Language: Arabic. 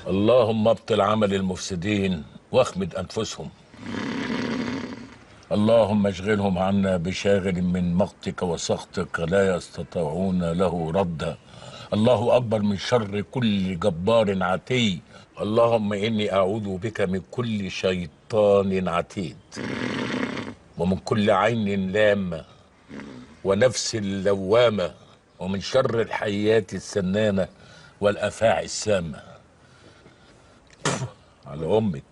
اللهم ابطل عمل المفسدين واخمد انفسهم. اللهم اشغلهم عنا بشاغل من مقتك وسخطك لا يستطيعون له ردا. الله اكبر من شر كل جبار عتي. اللهم اني اعوذ بك من كل شيطان عتيد ومن كل عين لامه ونفس لوامه ومن شر الحيات السنانه والافاعي السامه. على امك.